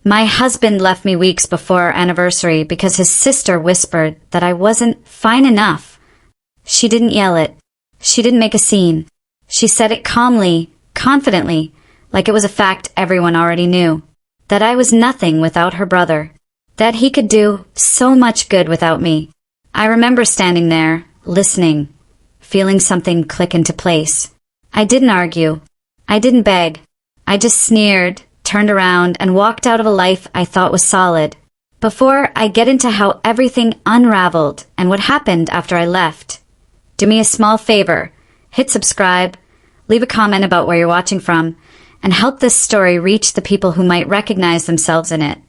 My husband left me weeks before our anniversary because his sister whispered that I wasn't fine enough. She didn't yell it. She didn't make a scene. She said it calmly, confidently, like it was a fact everyone already knew. That I was nothing without her brother. That he could do so much good without me. I remember standing there, listening, feeling something click into place. I didn't argue. I didn't beg. I just sneered, turned around, and walked out of a life I thought was solid. Before I get into how everything unraveled and what happened after I left, do me a small favor. Hit subscribe, leave a comment about where you're watching from, and help this story reach the people who might recognize themselves in it.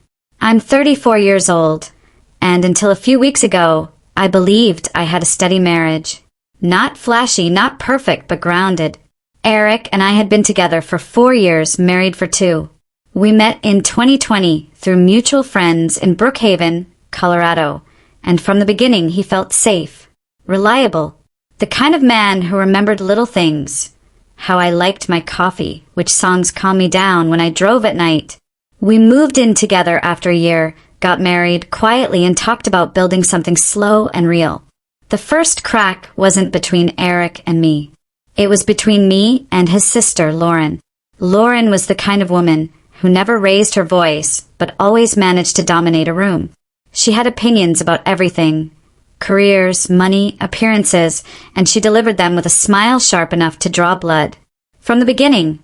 I'm 34 years old, and until a few weeks ago, I believed I had a steady marriage. Not flashy, not perfect, but grounded. Eric and I had been together for 4 years, married for 2. We met in 2020 through mutual friends in Brookhaven, Colorado, and from the beginning he felt safe, reliable, the kind of man who remembered little things. How I liked my coffee, which songs calmed me down when I drove at night. We moved in together after a year, got married quietly, and talked about building something slow and real. The first crack wasn't between Eric and me. It was between me and his sister, Lauren. Lauren was the kind of woman who never raised her voice, but always managed to dominate a room. She had opinions about everything. Careers, money, appearances, and she delivered them with a smile sharp enough to draw blood. From the beginning,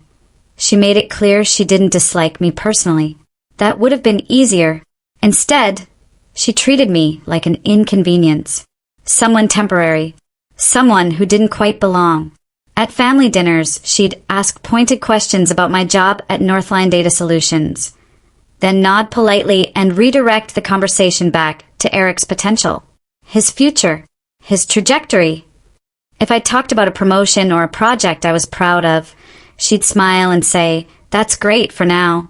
she made it clear she didn't dislike me personally. That would have been easier. Instead, she treated me like an inconvenience. Someone temporary. Someone who didn't quite belong. At family dinners, she'd ask pointed questions about my job at Northline Data Solutions, then nod politely and redirect the conversation back to Eric's potential, his future, his trajectory. If I talked about a promotion or a project I was proud of, she'd smile and say, "That's great for now,"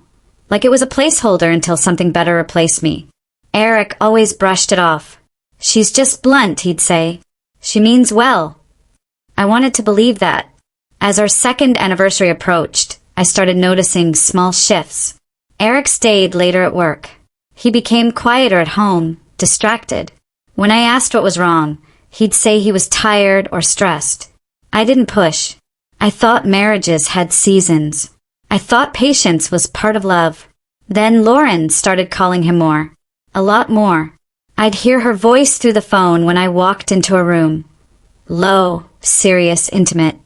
like it was a placeholder until something better replaced me. Eric always brushed it off. "She's just blunt," he'd say. "She means well." I wanted to believe that. As our second anniversary approached, I started noticing small shifts. Eric stayed later at work. He became quieter at home, distracted. When I asked what was wrong, he'd say he was tired or stressed. I didn't push. I thought marriages had seasons. I thought patience was part of love. Then Lauren started calling him more. A lot more. I'd hear her voice through the phone when I walked into a room. Low, serious, intimate.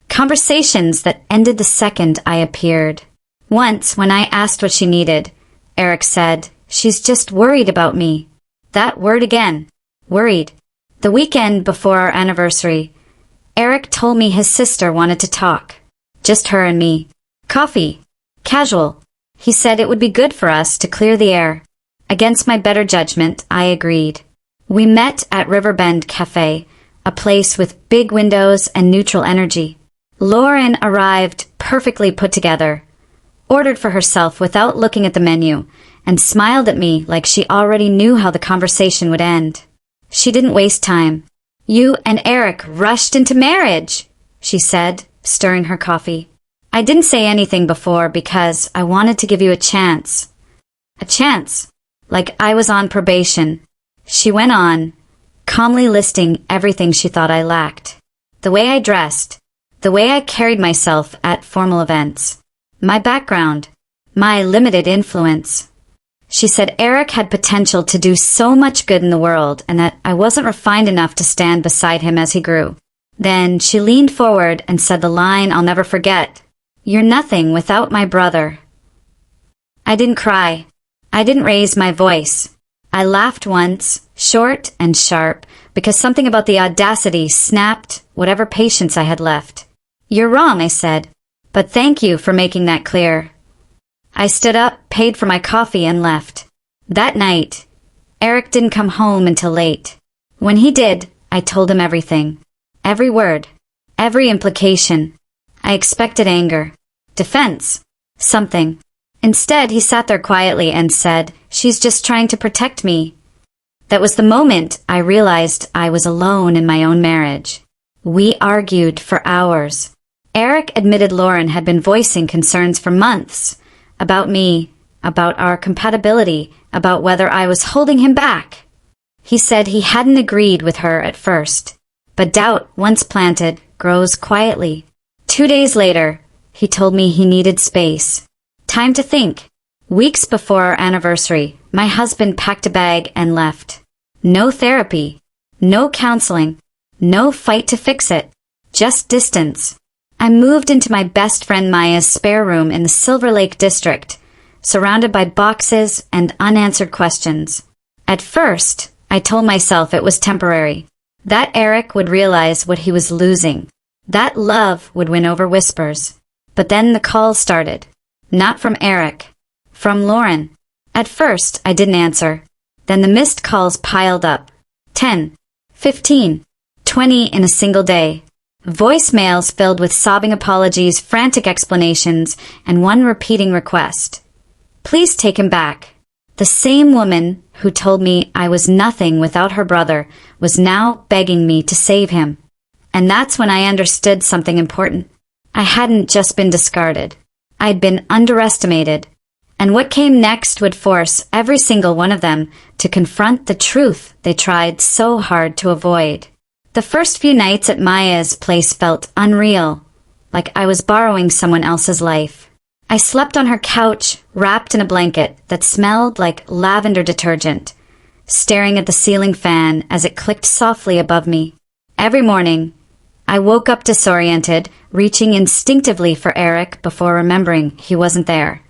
Conversations that ended the second I appeared. Once, when I asked what she needed, Eric said, "She's just worried about me." That word again. Worried. The weekend before our anniversary, Eric told me his sister wanted to talk. Just her and me. Coffee. Casual. He said it would be good for us to clear the air. Against my better judgment, I agreed. We met at Riverbend Cafe, a place with big windows and neutral energy. Lauren arrived perfectly put together, ordered for herself without looking at the menu, and smiled at me like she already knew how the conversation would end. She didn't waste time. "You and Eric rushed into marriage," she said, stirring her coffee. "I didn't say anything before because I wanted to give you a chance. A chance. Like I was on probation." She went on, calmly listing everything she thought I lacked. The way I dressed, the way I carried myself at formal events, my background, my limited influence. She said Eric had potential to do so much good in the world and that I wasn't refined enough to stand beside him as he grew. Then she leaned forward and said the line I'll never forget, "You're nothing without my brother." I didn't cry. I didn't raise my voice. I laughed once, short and sharp, because something about the audacity snapped whatever patience I had left. "You're wrong," I said, "but thank you for making that clear." I stood up, paid for my coffee, and left. That night, Eric didn't come home until late. When he did, I told him everything. Every word. Every implication. I expected anger. Defense. Something. Instead, he sat there quietly and said, "She's just trying to protect me." That was the moment I realized I was alone in my own marriage. We argued for hours. Eric admitted Lauren had been voicing concerns for months. About me, about our compatibility, about whether I was holding him back. He said he hadn't agreed with her at first, but doubt, once planted, grows quietly. 2 days later, he told me he needed space. Time to think. Weeks before our anniversary, my husband packed a bag and left. No therapy, no counseling, no fight to fix it, just distance. I moved into my best friend Maya's spare room in the Silver Lake district, surrounded by boxes and unanswered questions. At first, I told myself it was temporary, that Eric would realize what he was losing, that love would win over whispers. But then the calls started. Not from Eric, from Lauren. At first, I didn't answer. Then the missed calls piled up. 10, 15, 20 in a single day. Voicemails filled with sobbing apologies, frantic explanations, and one repeating request. Please take him back. The same woman who told me I was nothing without her brother was now begging me to save him. And that's when I understood something important. I hadn't just been discarded. I'd been underestimated. And what came next would force every single one of them to confront the truth they tried so hard to avoid. The first few nights at Maya's place felt unreal, like I was borrowing someone else's life. I slept on her couch, wrapped in a blanket that smelled like lavender detergent, staring at the ceiling fan as it clicked softly above me. Every morning, I woke up disoriented, reaching instinctively for Eric before remembering he wasn't there,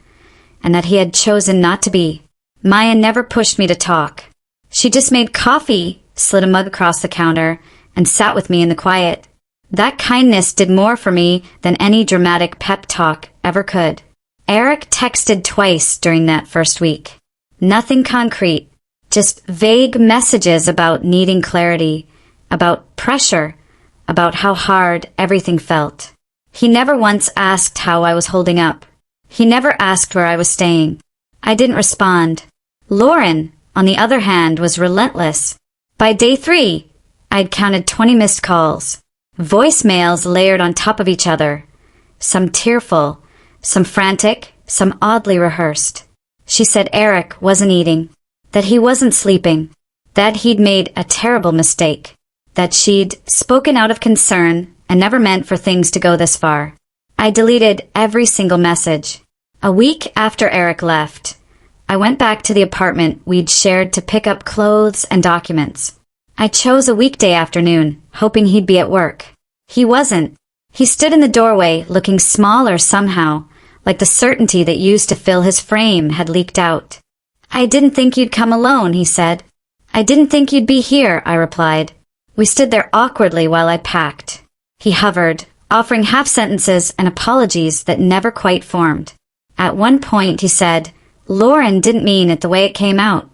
and that he had chosen not to be. Maya never pushed me to talk. She just made coffee, slid a mug across the counter, and sat with me in the quiet. That kindness did more for me than any dramatic pep talk ever could. Eric texted twice during that first week. Nothing concrete, just vague messages about needing clarity, about pressure, about how hard everything felt. He never once asked how I was holding up. He never asked where I was staying. I didn't respond. Lauren, on the other hand, was relentless. By day 3, I'd counted 20 missed calls. Voicemails layered on top of each other. Some tearful, some frantic, some oddly rehearsed. She said Eric wasn't eating, that he wasn't sleeping, that he'd made a terrible mistake, that she'd spoken out of concern and never meant for things to go this far. I deleted every single message. A week after Eric left, I went back to the apartment we'd shared to pick up clothes and documents. I chose a weekday afternoon, hoping he'd be at work. He wasn't. He stood in the doorway, looking smaller somehow, like the certainty that used to fill his frame had leaked out. I didn't think you'd come alone, he said. I didn't think you'd be here, I replied. We stood there awkwardly while I packed. He hovered, offering half-sentences and apologies that never quite formed. At one point he said, Lauren didn't mean it the way it came out.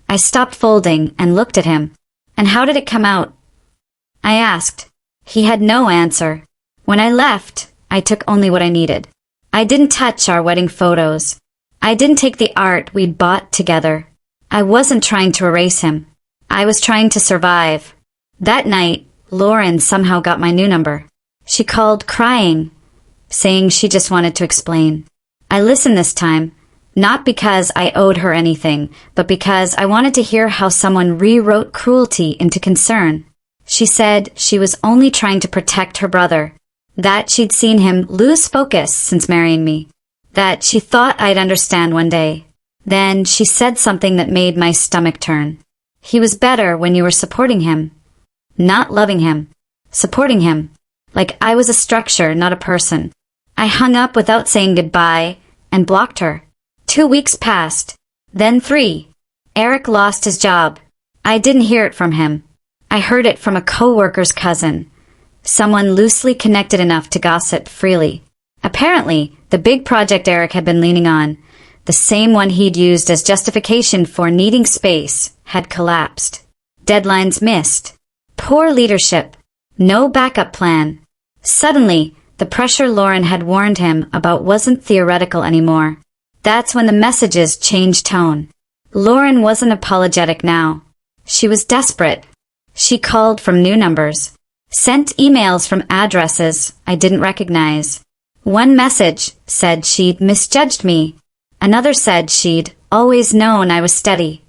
I stopped folding and looked at him. And how did it come out? I asked. He had no answer. When I left, I took only what I needed. I didn't touch our wedding photos. I didn't take the art we'd bought together. I wasn't trying to erase him. I was trying to survive. That night, Lauren somehow got my new number. She called crying, saying she just wanted to explain. I listened this time, not because I owed her anything, but because I wanted to hear how someone rewrote cruelty into concern. She said she was only trying to protect her brother, that she'd seen him lose focus since marrying me, that she thought I'd understand one day. Then she said something that made my stomach turn. He was better when you were supporting him. Not loving him. Supporting him. Like I was a structure, not a person. I hung up without saying goodbye and blocked her. 2 weeks passed. Then 3. Eric lost his job. I didn't hear it from him. I heard it from a coworker's cousin. Someone loosely connected enough to gossip freely. Apparently, the big project Eric had been leaning on, the same one he'd used as justification for needing space, had collapsed. Deadlines missed. Poor leadership. No backup plan. Suddenly, the pressure Lauren had warned him about wasn't theoretical anymore. That's when the messages changed tone. Lauren wasn't apologetic now. She was desperate. She called from new numbers. Sent emails from addresses I didn't recognize. One message said she'd misjudged me. Another said she'd always known I was steady.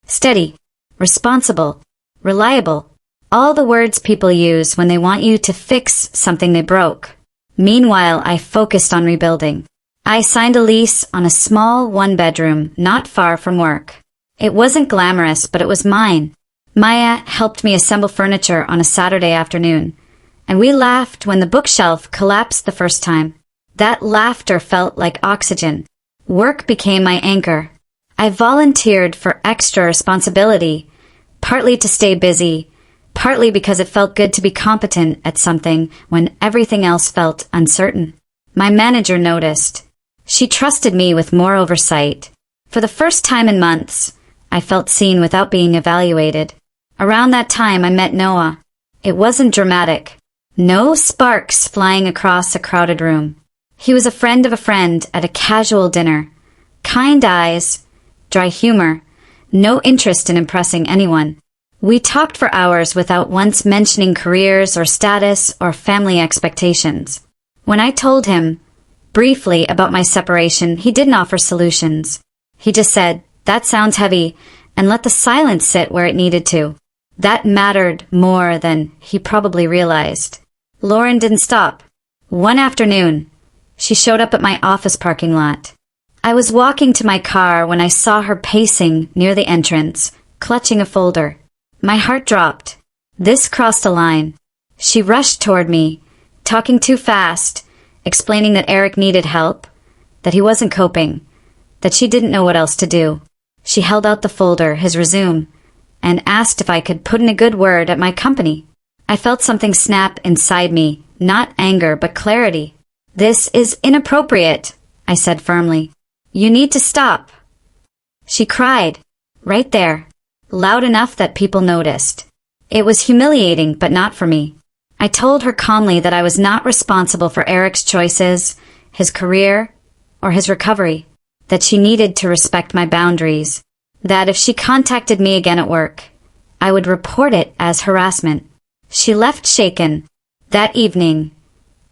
Steady, responsible, reliable. All the words people use when they want you to fix something they broke. Meanwhile, I focused on rebuilding. I signed a lease on a small one-bedroom not far from work. It wasn't glamorous, but it was mine. Maya helped me assemble furniture on a Saturday afternoon, and we laughed when the bookshelf collapsed the first time. That laughter felt like oxygen. Work became my anchor. I volunteered for extra responsibility, partly to stay busy, partly because it felt good to be competent at something when everything else felt uncertain. My manager noticed. She trusted me with more oversight. For the first time in months, I felt seen without being evaluated. Around that time, I met Noah. It wasn't dramatic. No sparks flying across a crowded room. He was a friend of a friend at a casual dinner. Kind eyes, dry humor, no interest in impressing anyone. We talked for hours without once mentioning careers or status or family expectations. When I told him, briefly, about my separation, he didn't offer solutions. He just said, "That sounds heavy," and let the silence sit where it needed to. That mattered more than he probably realized. Lauren didn't stop. One afternoon, she showed up at my office parking lot. I was walking to my car when I saw her pacing near the entrance, clutching a folder. My heart dropped. This crossed a line. She rushed toward me, talking too fast, explaining that Eric needed help, that he wasn't coping, that she didn't know what else to do. She held out the folder, his resume, and asked if I could put in a good word at my company. I felt something snap inside me, not anger, but clarity. "This is inappropriate," I said firmly. "You need to stop." She cried, right there, loud enough that people noticed. It was humiliating, but not for me. I told her calmly that I was not responsible for Eric's choices, his career, or his recovery, that she needed to respect my boundaries, that if she contacted me again at work, I would report it as harassment. She left shaken. That evening,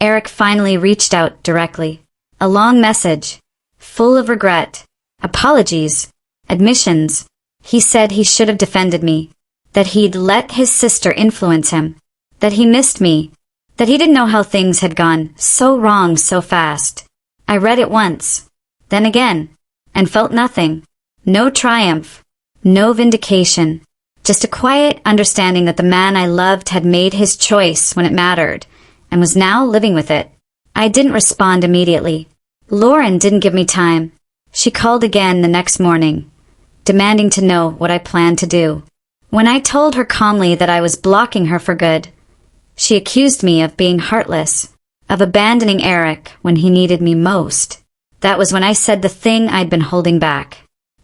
Eric finally reached out directly. A long message, full of regret, apologies, admissions. He said he should have defended me, that he'd let his sister influence him, that he missed me, that he didn't know how things had gone so wrong so fast. I read it once, then again, and felt nothing. No triumph, no vindication, just a quiet understanding that the man I loved had made his choice when it mattered, and was now living with it. I didn't respond immediately. Lauren didn't give me time. She called again the next morning, demanding to know what I planned to do. When I told her calmly that I was blocking her for good, she accused me of being heartless, of abandoning Eric when he needed me most. That was when I said the thing I'd been holding back.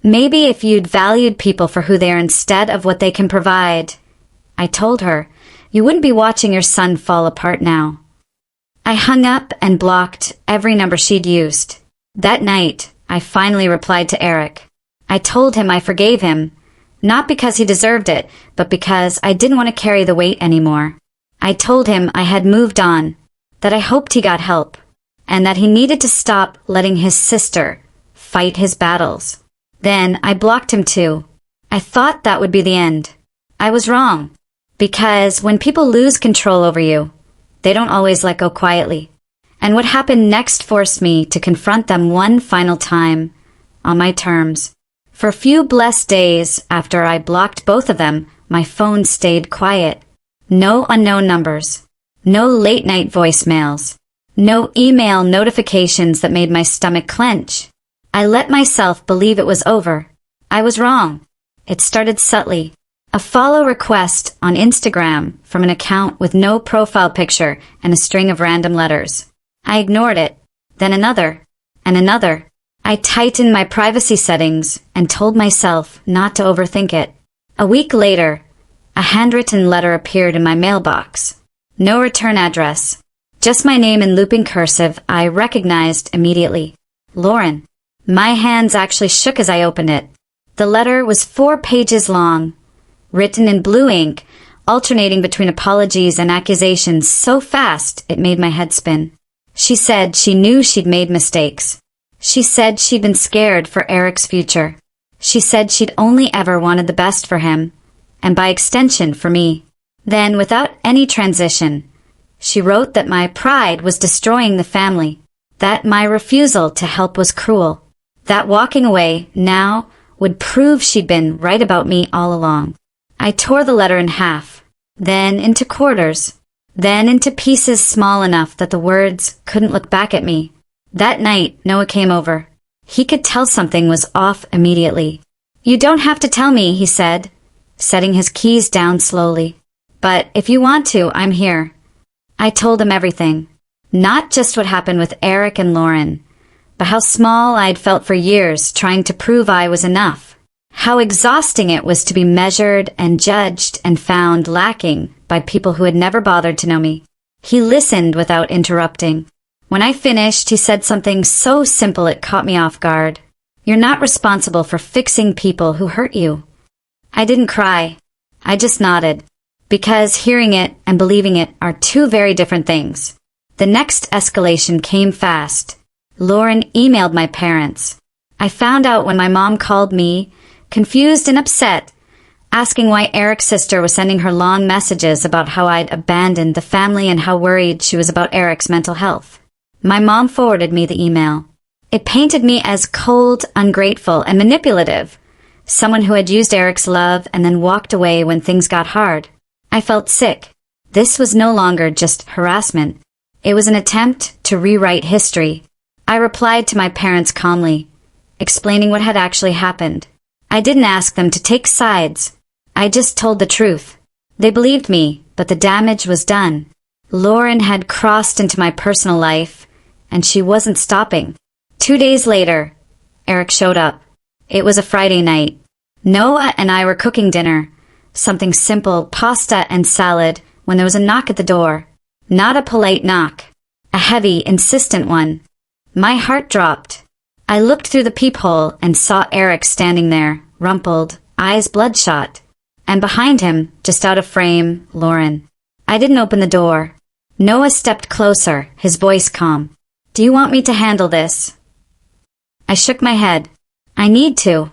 "Maybe if you'd valued people for who they are instead of what they can provide," I told her, "you wouldn't be watching your son fall apart now." I hung up and blocked every number she'd used. That night, I finally replied to Eric. I told him I forgave him, not because he deserved it, but because I didn't want to carry the weight anymore. I told him I had moved on, that I hoped he got help, and that he needed to stop letting his sister fight his battles. Then I blocked him too. I thought that would be the end. I was wrong, because when people lose control over you, they don't always let go quietly. And what happened next forced me to confront them one final time, on my terms. For a few blessed days after I blocked both of them, my phone stayed quiet. No unknown numbers. No late-night voicemails. No email notifications that made my stomach clench. I let myself believe it was over. I was wrong. It started subtly. A follow request on Instagram from an account with no profile picture and a string of random letters. I ignored it. Then another. And another. I tightened my privacy settings and told myself not to overthink it. A week later, a handwritten letter appeared in my mailbox. No return address. Just my name in looping cursive I recognized immediately. Lauren. My hands actually shook as I opened it. The letter was 4 pages long, written in blue ink, alternating between apologies and accusations so fast it made my head spin. She said she knew she'd made mistakes, She said she'd been scared for Eric's future. She said she'd only ever wanted the best for him, and by extension for me. Then, without any transition, she wrote that my pride was destroying the family, that my refusal to help was cruel, that walking away now would prove she'd been right about me all along. I tore the letter in half, then into quarters, then into pieces small enough that the words couldn't look back at me. That night, Noah came over. He could tell something was off immediately. "You don't have to tell me," he said, setting his keys down slowly. "But if you want to, I'm here." I told him everything. Not just what happened with Eric and Lauren, but how small I'd felt for years trying to prove I was enough. How exhausting it was to be measured and judged and found lacking by people who had never bothered to know me. He listened without interrupting. When I finished, he said something so simple it caught me off guard. "You're not responsible for fixing people who hurt you." I didn't cry. I just nodded, because hearing it and believing it are two very different things. The next escalation came fast. Lauren emailed my parents. I found out when my mom called me, confused and upset, asking why Eric's sister was sending her long messages about how I'd abandoned the family and how worried she was about Eric's mental health. My mom forwarded me the email. It painted me as cold, ungrateful, and manipulative, someone who had used Eric's love and then walked away when things got hard. I felt sick. This was no longer just harassment. It was an attempt to rewrite history. I replied to my parents calmly, explaining what had actually happened. I didn't ask them to take sides. I just told the truth. They believed me, but the damage was done. Lauren had crossed into my personal life, and she wasn't stopping. 2 days later, Eric showed up. It was a Friday night. Noah and I were cooking dinner, something simple, pasta and salad, when there was a knock at the door. Not a polite knock, a heavy, insistent one. My heart dropped. I looked through the peephole and saw Eric standing there, rumpled, eyes bloodshot. And behind him, just out of frame, Lauren. I didn't open the door. Noah stepped closer, his voice calm. "Do you want me to handle this?" I shook my head. "I need to."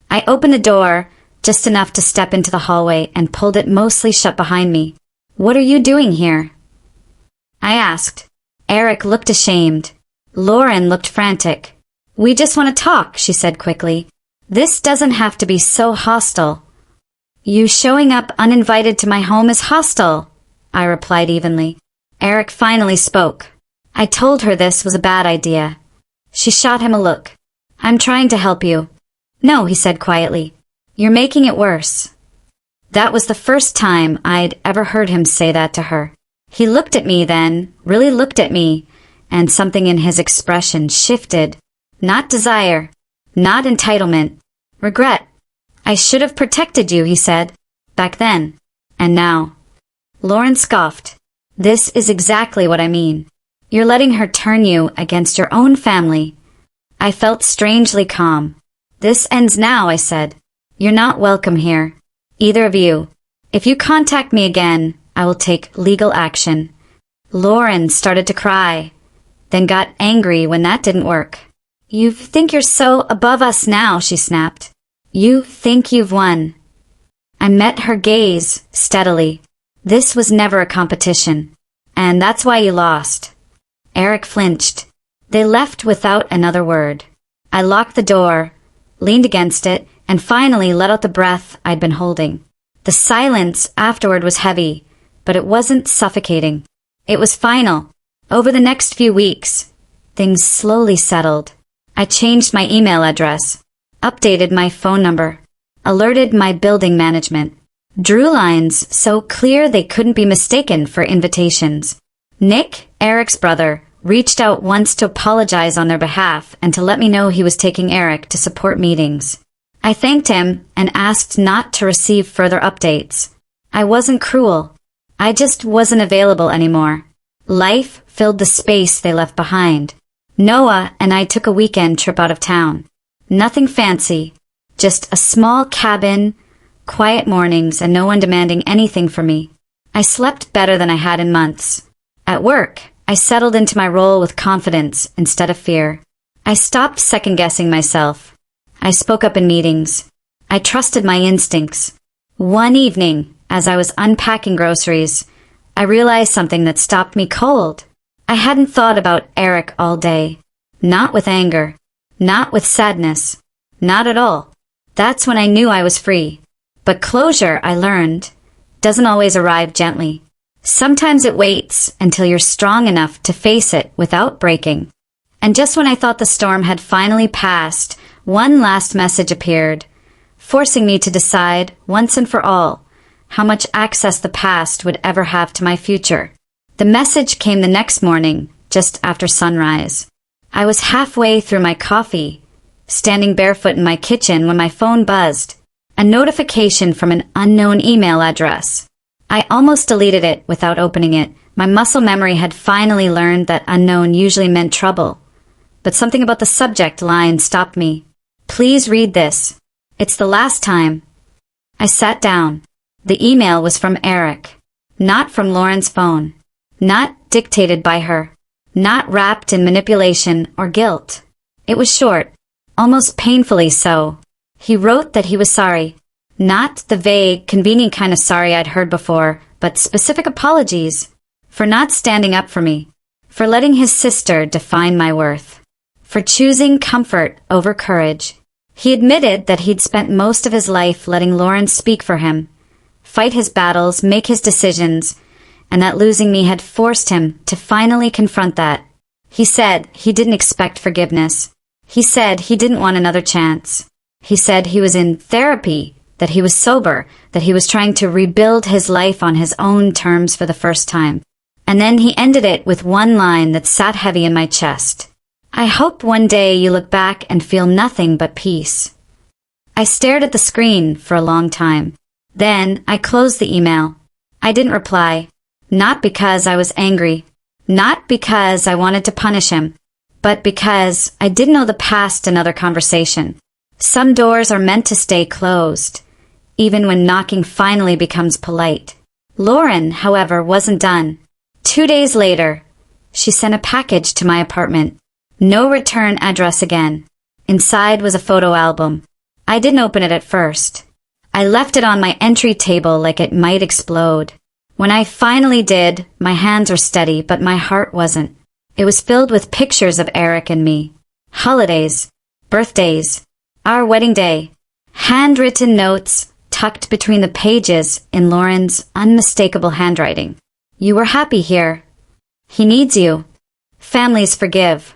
I opened the door, just enough to step into the hallway, and pulled it mostly shut behind me. "What are you doing here?" I asked. Eric looked ashamed. Lauren looked frantic. "We just want to talk," she said quickly. "This doesn't have to be so hostile." "You showing up uninvited to my home is hostile," I replied evenly. Eric finally spoke. I told her this was a bad idea. She shot him a look. "I'm trying to help you." "No," he said quietly. "You're making it worse." That was the first time I'd ever heard him say that to her. He looked at me then, really looked at me, and something in his expression shifted. Not desire, not entitlement, regret. "I should have protected you," he said, "back then. And now." Lauren scoffed. "This is exactly what I mean. You're letting her turn you against your own family." I felt strangely calm. "This ends now," I said. "You're not welcome here. Either of you. If you contact me again, I will take legal action." Lauren started to cry, then got angry when that didn't work. "You think you're so above us now," she snapped. "You think you've won." I met her gaze steadily. "This was never a competition, and that's why you lost." Eric flinched. They left without another word. I locked the door, leaned against it, and finally let out the breath I'd been holding. The silence afterward was heavy, but it wasn't suffocating. It was final. Over the next few weeks, things slowly settled. I changed my email address, updated my phone number, alerted my building management, drew lines so clear they couldn't be mistaken for invitations. Nick, Eric's brother, reached out once to apologize on their behalf and to let me know he was taking Eric to support meetings. I thanked him and asked not to receive further updates. I wasn't cruel. I just wasn't available anymore. Life filled the space they left behind. Noah and I took a weekend trip out of town. Nothing fancy, just a small cabin, quiet mornings, and no one demanding anything from me. I slept better than I had in months. At work, I settled into my role with confidence instead of fear. I stopped second-guessing myself. I spoke up in meetings. I trusted my instincts. One evening, as I was unpacking groceries, I realized something that stopped me cold. I hadn't thought about Eric all day. Not with anger. Not with sadness. Not at all. That's when I knew I was free. But closure, I learned, doesn't always arrive gently. Sometimes it waits until you're strong enough to face it without breaking. And just when I thought the storm had finally passed, one last message appeared, forcing me to decide, once and for all, how much access the past would ever have to my future. The message came the next morning, just after sunrise. I was halfway through my coffee, standing barefoot in my kitchen when my phone buzzed. A notification from an unknown email address. I almost deleted it without opening it. My muscle memory had finally learned that unknown usually meant trouble. But something about the subject line stopped me. Please read this. It's the last time. I sat down. The email was from Eric. Not from Lauren's phone. Not dictated by her. Not wrapped in manipulation or guilt. It was short. Almost painfully so. He wrote that he was sorry. Not the vague, convenient kind of sorry I'd heard before, but specific apologies. For not standing up for me. For letting his sister define my worth. For choosing comfort over courage. He admitted that he'd spent most of his life letting Lauren speak for him, fight his battles, make his decisions, and that losing me had forced him to finally confront that. He said he didn't expect forgiveness. He said he didn't want another chance. He said he was in therapy, that he was sober, that he was trying to rebuild his life on his own terms for the first time. And then he ended it with one line that sat heavy in my chest. I hope one day you look back and feel nothing but peace. I stared at the screen for a long time. Then I closed the email. I didn't reply. Not because I was angry. Not because I wanted to punish him. But because I didn't know the past another conversation. Some doors are meant to stay closed, even when knocking finally becomes polite. Lauren, however, wasn't done. 2 days later, she sent a package to my apartment. No return address again. Inside was a photo album. I didn't open it at first. I left it on my entry table like it might explode. When I finally did, my hands were steady, but my heart wasn't. It was filled with pictures of Eric and me. Holidays, birthdays, our wedding day, handwritten notes tucked between the pages in Lauren's unmistakable handwriting. You were happy here. He needs you. Families forgive.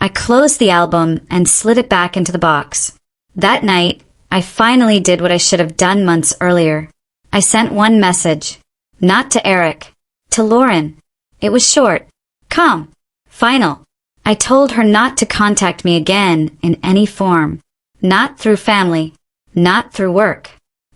I closed the album and slid it back into the box. That night, I finally did what I should have done months earlier. I sent one message. Not to Eric. To Lauren. It was short. Calm. Final. I told her not to contact me again in any form. Not through family. Not through work.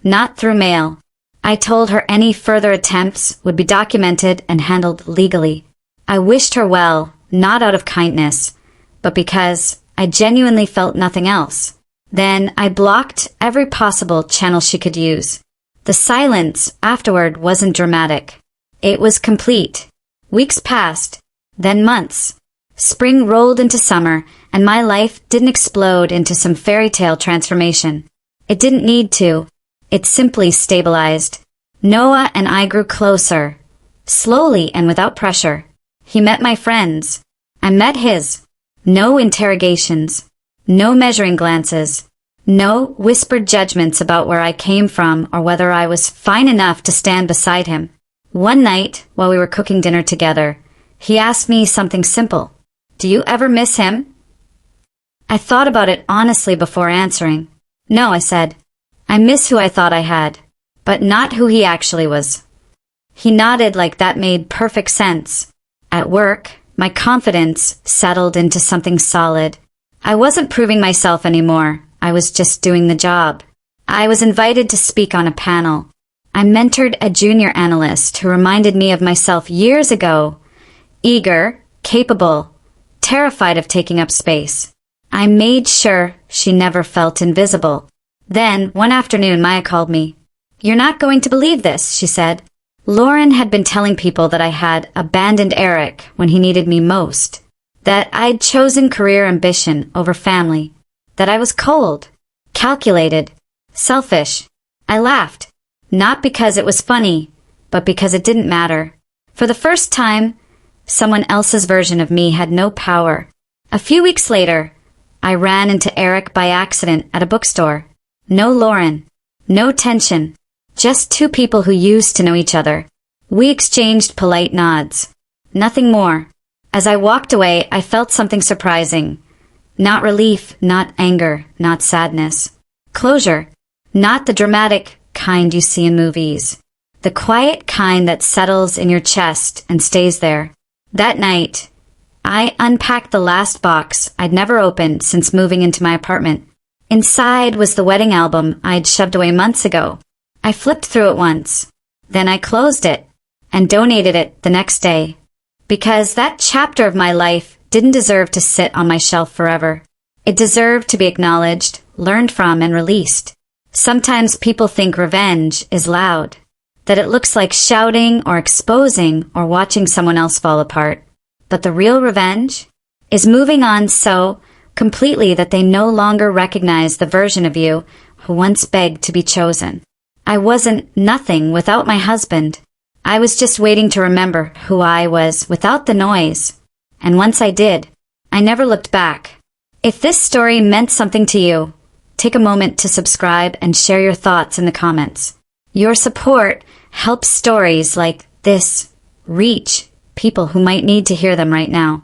Not through mail. I told her any further attempts would be documented and handled legally. I wished her well, not out of kindness, but because I genuinely felt nothing else. Then I blocked every possible channel she could use. The silence afterward wasn't dramatic. It was complete. Weeks passed, then months. Spring rolled into summer, and my life didn't explode into some fairy tale transformation. It didn't need to. It simply stabilized. Noah and I grew closer, slowly and without pressure. He met my friends. I met his. No interrogations. No measuring glances. No whispered judgments about where I came from or whether I was fine enough to stand beside him. One night, while we were cooking dinner together, he asked me something simple. Do you ever miss him? I thought about it honestly before answering. No, I said. I miss who I thought I had, but not who he actually was. He nodded like that made perfect sense. At work, my confidence settled into something solid. I wasn't proving myself anymore. I was just doing the job. I was invited to speak on a panel. I mentored a junior analyst who reminded me of myself years ago. Eager, capable, terrified of taking up space. I made sure she never felt invisible. Then, one afternoon, Maya called me. You're not going to believe this, she said. Lauren had been telling people that I had abandoned Eric when he needed me most. that I'd chosen career ambition over family, that I was cold, calculated, selfish. I laughed, not because it was funny, but because it didn't matter. For the first time, someone else's version of me had no power. A few weeks later, I ran into Eric by accident at a bookstore. No Lauren, no tension, just two people who used to know each other. We exchanged polite nods. Nothing more. As I walked away, I felt something surprising. Not relief, not anger, not sadness. Closure. Not the dramatic kind you see in movies. The quiet kind that settles in your chest and stays there. That night, I unpacked the last box I'd never opened since moving into my apartment. Inside was the wedding album I'd shoved away months ago. I flipped through it once. Then I closed it and donated it the next day. Because that chapter of my life didn't deserve to sit on my shelf forever. It deserved to be acknowledged, learned from, and released. Sometimes people think revenge is loud, that it looks like shouting or exposing or watching someone else fall apart. But the real revenge is moving on so completely that they no longer recognize the version of you who once begged to be chosen. I wasn't nothing without my husband. I was just waiting to remember who I was without the noise. And once I did, I never looked back. If this story meant something to you, take a moment to subscribe and share your thoughts in the comments. Your support helps stories like this reach people who might need to hear them right now.